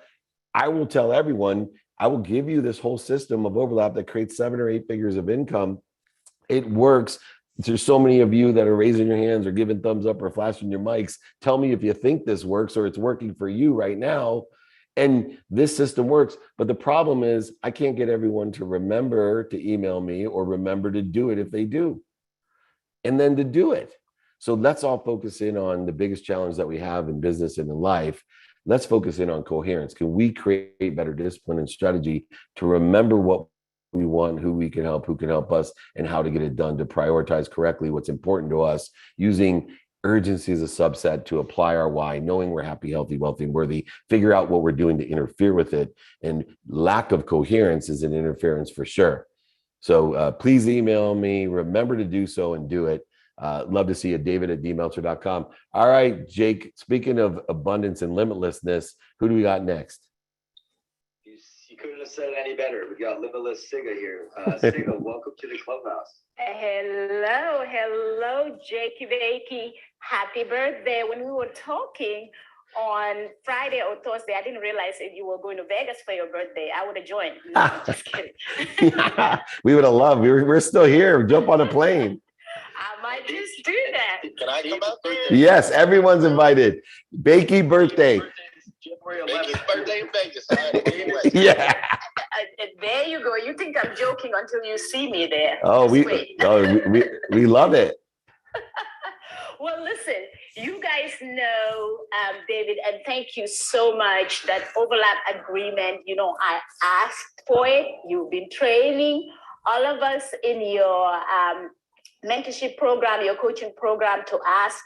I will tell everyone, I will give you this whole system of overlap that creates 7 or 8 figures of income. It works. There's so many of you that are raising your hands or giving thumbs up or flashing your mics. Tell me if you think this works or it's working for you right now. And this system works. But the problem is, I can't get everyone to remember to email me or remember to do it if they do. And then to do it. So let's all focus in on the biggest challenge that we have in business and in life. Let's focus in on coherence. Can we create better discipline and strategy to remember what we want, who we can help, who can help us, and how to get it done, to prioritize correctly what's important to us, using urgency as a subset to apply our why, knowing we're happy, healthy, wealthy, and worthy, figure out what we're doing to interfere with it. And lack of coherence is an interference for sure. So please email me, remember to do so and do it. Love to see you, David@dmeltzer.com. All right, Jake, speaking of abundance and limitlessness, who do we got next? You couldn't have said it any better. We got Limitless Siga here. Siga, welcome to the clubhouse. Hello, Jakey Bakey. Happy birthday. When we were talking on Friday or Thursday, I didn't realize if you were going to Vegas for your birthday. I would have joined. No, I'm just kidding. We would have loved. We're still here. Jump on a plane. I might just do that. Can I come out there? Yes, everyone's invited. Bakey birthday. Vegas birthday in Vegas. All right. Yeah. There you go. You think I'm joking until you see me there. Oh, we love it. Well, listen, you guys know, David, and thank you so much, that overlap agreement. I asked for it. You've been training all of us in your mentorship program, your coaching program, to ask.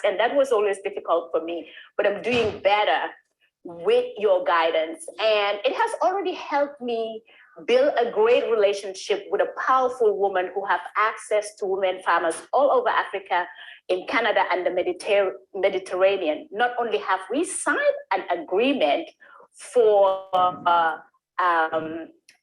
And that was always difficult for me, but I'm doing better with your guidance. And it has already helped me build a great relationship with a powerful woman who have access to women farmers all over Africa, in Canada, and the Mediterranean. Not only have we signed an agreement for her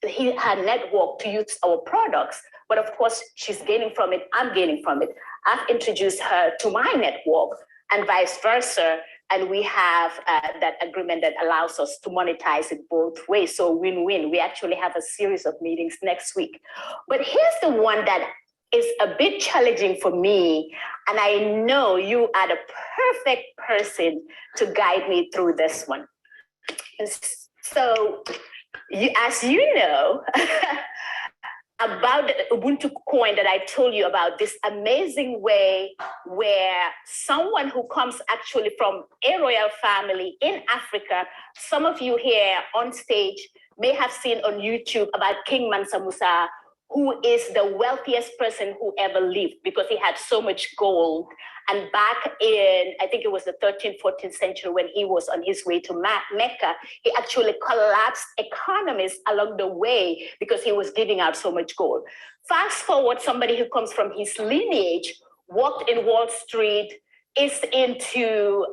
network to use our products, but of course, she's gaining from it, I'm gaining from it. I've introduced her to my network and vice versa. And we have that agreement that allows us to monetize it both ways. So win-win. We actually have a series of meetings next week. But here's the one that is a bit challenging for me. And I know you are the perfect person to guide me through this one. So, as you know, about the Ubuntu coin that I told you about, this amazing way where someone who comes actually from a royal family in Africa, some of you here on stage may have seen on YouTube about King Mansa Musa, who is the wealthiest person who ever lived because he had so much gold. And back in, I think it was the 13th, 14th century, when he was on his way to Mecca, he actually collapsed economies along the way because he was giving out so much gold. Fast forward, somebody who comes from his lineage, walked in Wall Street, is into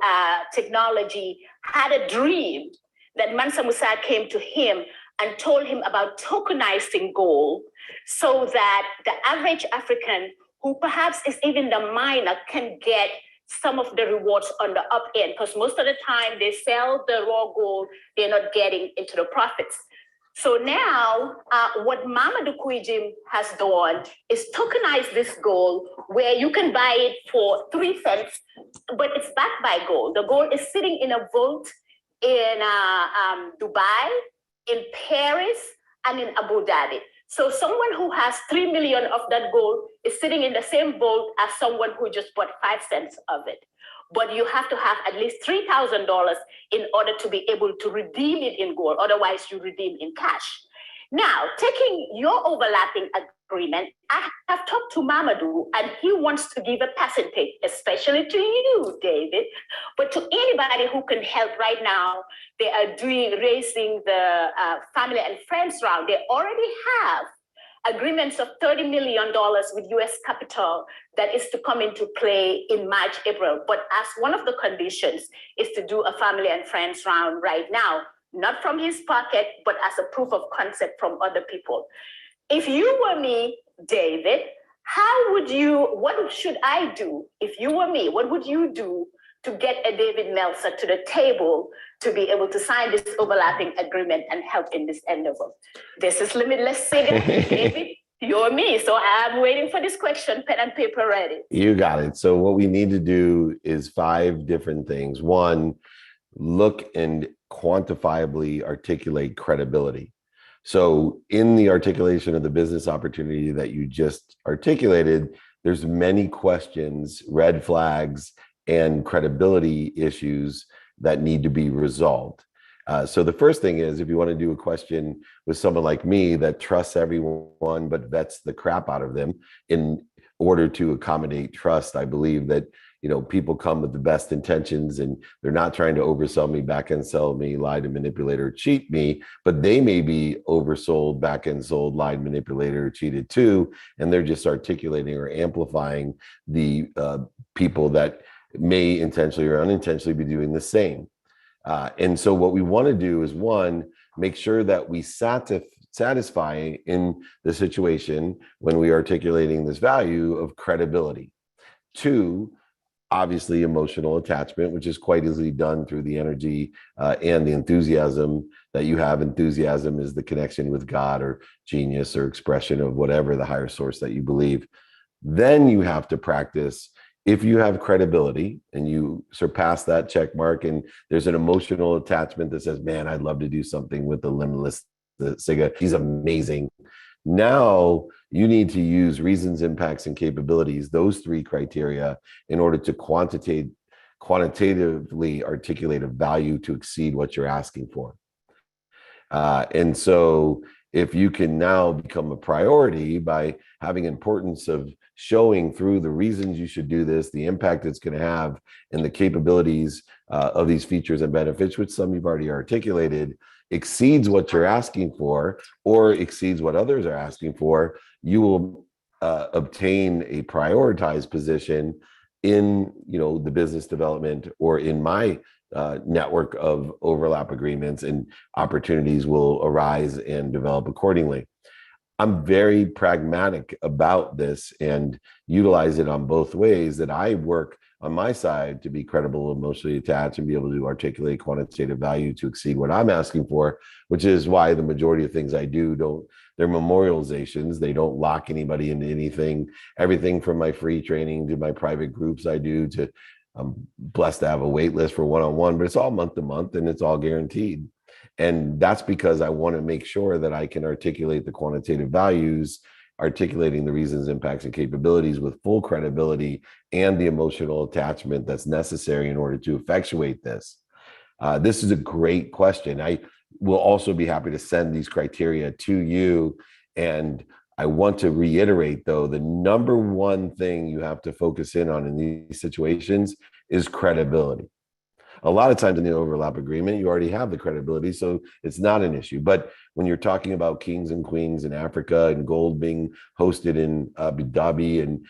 technology, had a dream that Mansa Musa came to him and told him about tokenizing gold, so that the average African, who perhaps is even the miner, can get some of the rewards on the up end, because most of the time they sell the raw gold, they're not getting into the profits. So now what Mamadou Kouijim has done is tokenize this gold, where you can buy it for 3 cents, but it's backed by gold. The gold is sitting in a vault in Dubai, in Paris, and in Abu Dhabi. So someone who has 3 million of that gold is sitting in the same vault as someone who just bought 5 cents of it. but you have to have at least $3,000 in order to be able to redeem it in gold. Otherwise, you redeem in cash. Now, taking your overlapping agreement, I have talked to Mamadou, and he wants to give a percentage, especially to you, David, but to anybody who can help right now. They are raising the family and friends round. They already have agreements of $30 million with US capital that is to come into play in March, April. But as one of the conditions is to do a family and friends round right now, not from his pocket, but as a proof of concept from other people. If you were me, David, what should I do? If you were me, what would you do to get a David Meltzer to the table to be able to sign this overlapping agreement and help in this endeavor? This is Limitless Singer. David, you're me. So I'm waiting for this question, pen and paper ready. You got it. So what we need to do is 5 different things. One, look and quantifiably articulate credibility. So in the articulation of the business opportunity that you just articulated, there's many questions, red flags, and credibility issues that need to be resolved. So the first thing is, if you want to do a question with someone like me that trusts everyone but vets the crap out of them in order to accommodate trust, I believe that people come with the best intentions and they're not trying to oversell me, back end sell me, lie to manipulate or cheat me, but they may be oversold, back end sold, lied, manipulated or cheated too, and they're just articulating or amplifying the people that may intentionally or unintentionally be doing the same. And so what we want to do is, one, make sure that we satisfy in the situation when we are articulating this value of credibility. 2, obviously emotional attachment, which is quite easily done through the energy and the enthusiasm that you have. Enthusiasm is the connection with God or genius or expression of whatever the higher source that you believe. Then you have to practice. If you have credibility and you surpass that check mark and there's an emotional attachment that says, man, I'd love to do something with the Limitless Siga, he's amazing. Now you need to use reasons, impacts, and capabilities, those 3 criteria, in order to quantitatively articulate a value to exceed what you're asking for. And so if you can now become a priority by having importance of showing through the reasons you should do this, the impact it's going to have, and the capabilities of these features and benefits, which some you've already articulated, exceeds what you're asking for or exceeds what others are asking for, you will obtain a prioritized position in the business development or in my network of overlap agreements, and opportunities will arise and develop accordingly. I'm very pragmatic about this and utilize it on both ways, that I work on my side to be credible, emotionally attached, and be able to articulate quantitative value to exceed what I'm asking for, which is why the majority of things I do they're memorializations. They don't lock anybody into anything. Everything from my free training to my private groups I do, to I'm blessed to have a wait list for one-on-one, but it's all month to month and it's all guaranteed. And that's because I want to make sure that I can articulate the quantitative values, articulating the reasons, impacts, and capabilities with full credibility and the emotional attachment that's necessary in order to effectuate this. This is a great question. I will also be happy to send these criteria to you. And I want to reiterate, though, the number one thing you have to focus in on in these situations is credibility. A lot of times in the overlap agreement, you already have the credibility, so it's not an issue. But when you're talking about kings and queens in Africa and gold being hosted in Abu Dhabi and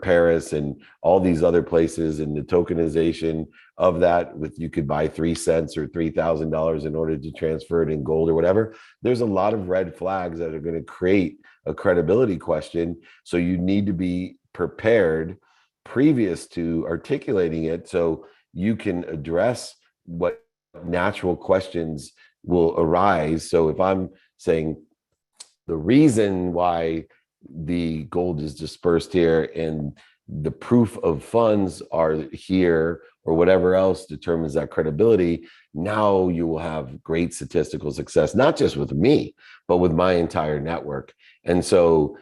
Paris and all these other places, and the tokenization of that, with you could buy 3 cents or $3,000 in order to transfer it in gold or whatever, there's a lot of red flags that are going to create a credibility question. So you need to be prepared previous to articulating it, so you can address what natural questions will arise. So if I'm saying the reason why the gold is dispersed here and the proof of funds are here, or whatever else determines that credibility, now you will have great statistical success, not just with me, but with my entire network. And so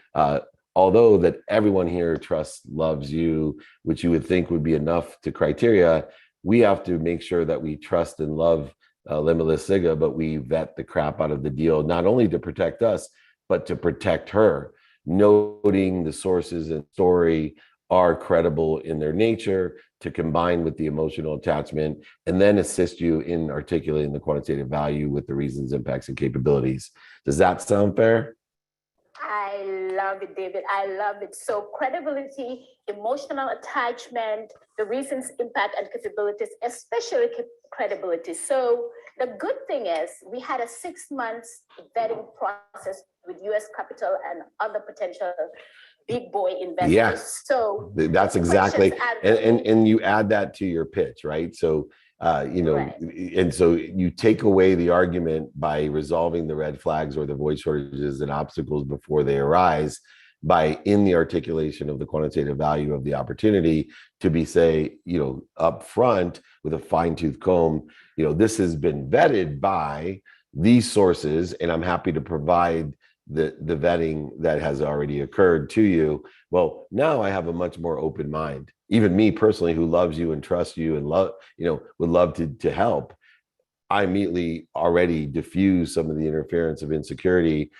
although that everyone here trusts, loves you, which you would think would be enough to criteria, we have to make sure that we trust and love Limitless Siga, but we vet the crap out of the deal, not only to protect us, but to protect her, noting the sources and story are credible in their nature, to combine with the emotional attachment, and then assist you in articulating the quantitative value with the reasons, impacts, and capabilities. Does that sound fair? I love it, David. I love it. So credibility, emotional attachment, the reasons, impact, and capabilities, especially credibility. So the good thing is we had a 6 months vetting process with US Capital and other potential big boy investors. Yeah. So that's exactly, and you add that to your pitch, right? So Right. and so you take away the argument by resolving the red flags or the voice shortages and obstacles before they arise by in the articulation of the quantitative value of the opportunity to be say, up front with a fine-tooth comb, this has been vetted by these sources, and I'm happy to provide the vetting that has already occurred to you. Well, now I have a much more open mind. Even me personally, who loves you and trusts you and would love to help. I immediately already diffuse some of the interference of insecurity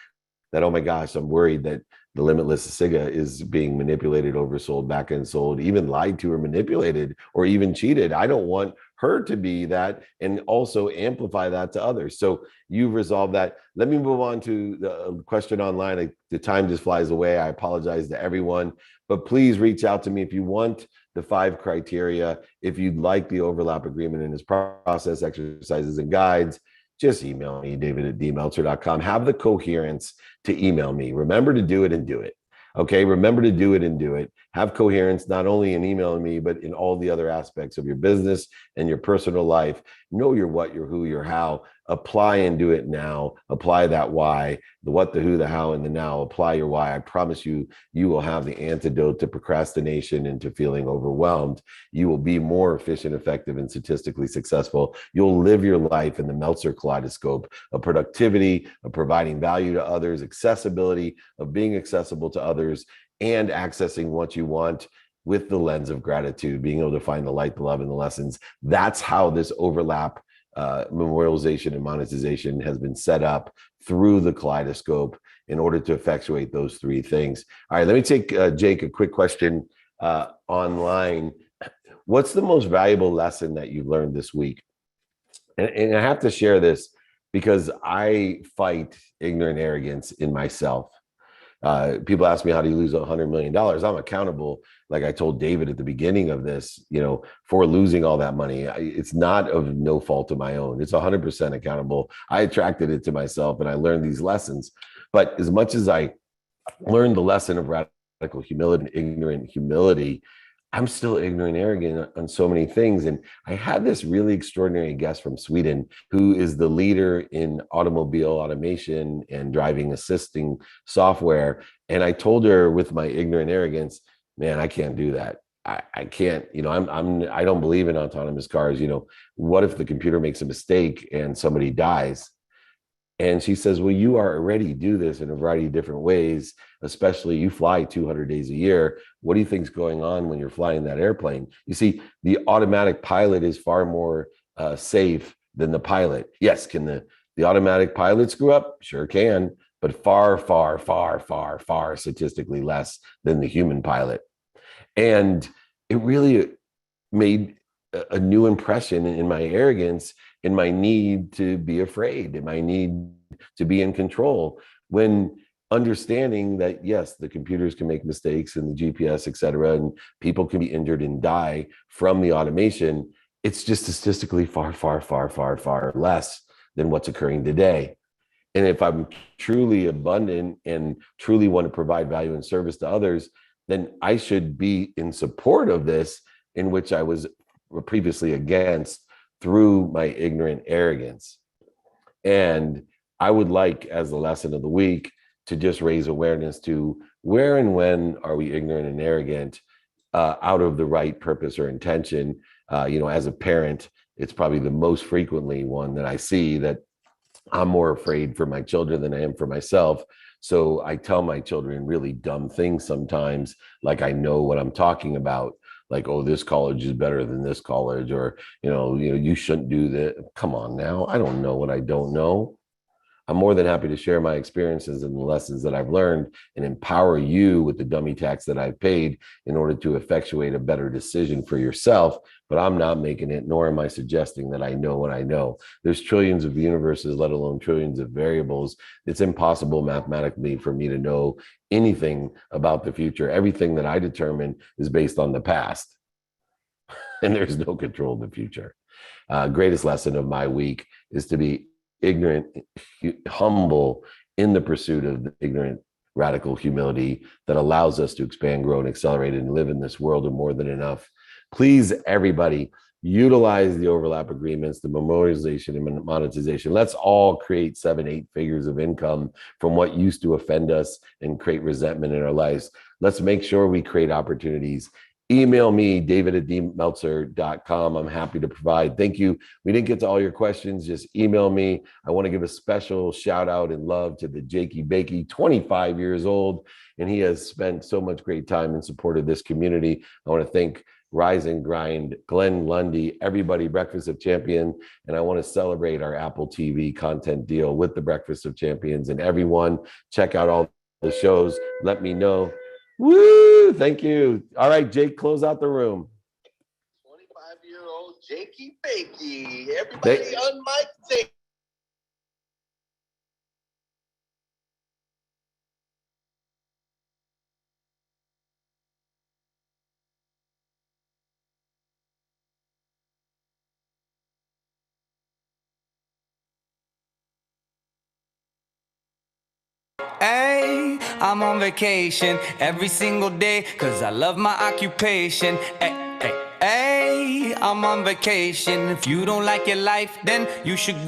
that, oh my gosh, I'm worried that the Limitless Siga is being manipulated, oversold, back end sold, even lied to or manipulated or even cheated. I don't want her to be that and also amplify that to others. So you've resolved that. Let me move on to the question online. The time just flies away. I apologize to everyone, but please reach out to me if you want the 5 criteria. If you'd like the overlap agreement in this process, exercises, and guides, just email me, david@dmeltzer.com. Have the coherence to email me. Remember to do it and do it. Okay, remember to do it and do it. Have coherence, not only in emailing me, but in all the other aspects of your business and your personal life. Know your what, your who, your how. Apply and do it now. Apply that why, the what, the who, the how, and the now. Apply your why. I promise you, you will have the antidote to procrastination and to feeling overwhelmed. You will be more efficient, effective, and statistically successful. You'll live your life in the Meltzer kaleidoscope of productivity, of providing value to others, accessibility, of being accessible to others, and accessing what you want with the lens of gratitude, being able to find the light, the love, and the lessons. That's how this overlap, memorialization and monetization has been set up through the kaleidoscope in order to effectuate those 3 things. All right, let me take, Jake, a quick question online. What's the most valuable lesson that you've learned this week? And I have to share this because I fight ignorant arrogance in myself. People ask me, how do you lose $100 million? I'm accountable, like I told David at the beginning of this, for losing all that money. It's not of no fault of my own. It's 100% accountable. I attracted it to myself and I learned these lessons. But as much as I learned the lesson of radical humility and ignorant humility, I'm still ignorant, arrogant on so many things. And I had this really extraordinary guest from Sweden who is the leader in automobile automation and driving assisting software. And I told her with my ignorant arrogance, man, I can't do that. I can't, I don't believe in autonomous cars. What if the computer makes a mistake and somebody dies? And she says, well, you already do this in a variety of different ways, especially you fly 200 days a year. What do you think's going on when you're flying that airplane? You see, the automatic pilot is far more safe than the pilot. Yes, can the automatic pilot screw up? Sure can, but far, far, far, far, far statistically less than the human pilot. And it really made a new impression in my arrogance, in my need to be afraid, in my need to be in control, when understanding that, yes, the computers can make mistakes and the GPS, et cetera, and people can be injured and die from the automation. It's just statistically far, far, far, far, far less than what's occurring today. And if I'm truly abundant and truly want to provide value and service to others, then I should be in support of this, in which I was previously against through my ignorant arrogance. And I would like, as the lesson of the week, to just raise awareness to where and when are we ignorant and arrogant out of the right purpose or intention. As a parent, it's probably the most frequently one that I see, that I'm more afraid for my children than I am for myself. So I tell my children really dumb things sometimes, like I know what I'm talking about. Like, oh, this college is better than this college, or you shouldn't do that. Come on now, I don't know what I don't know. I'm more than happy to share my experiences and the lessons that I've learned and empower you with the dummy tax that I've paid in order to effectuate a better decision for yourself. But I'm not making it, nor am I suggesting that I know what I know. There's trillions of universes, let alone trillions of variables. It's impossible mathematically for me to know anything about the future. Everything that I determine is based on the past, and there's no control of the future. Greatest lesson of my week is to be ignorant, humble in the pursuit of the ignorant, radical humility that allows us to expand, grow, and accelerate and live in this world of more than enough. Please, everybody, utilize the overlap agreements, the memorialization and monetization. Let's all create 7-8 figures of income from what used to offend us and create resentment in our lives. Let's make sure we create opportunities. Email me, david@dmeltzer.com. I'm happy to provide. Thank you. We didn't get to all your questions. Just email me. I want to give a special shout out and love to the Jakey Bakey, 25 years old, and he has spent so much great time in support of this community. I want to thank Rise and Grind, Glenn Lundy, everybody, Breakfast of Champion, and I want to celebrate our Apple TV content deal with the Breakfast of Champions. And everyone, check out all the shows. Let me know. Woo! Thank you. All right, Jake, close out the room. 25-year-old Jakey Bakey. Everybody on mic, say. Hey, I'm on vacation every single day, cause I love my occupation. Hey, I'm on vacation. If you don't like your life, then you should go.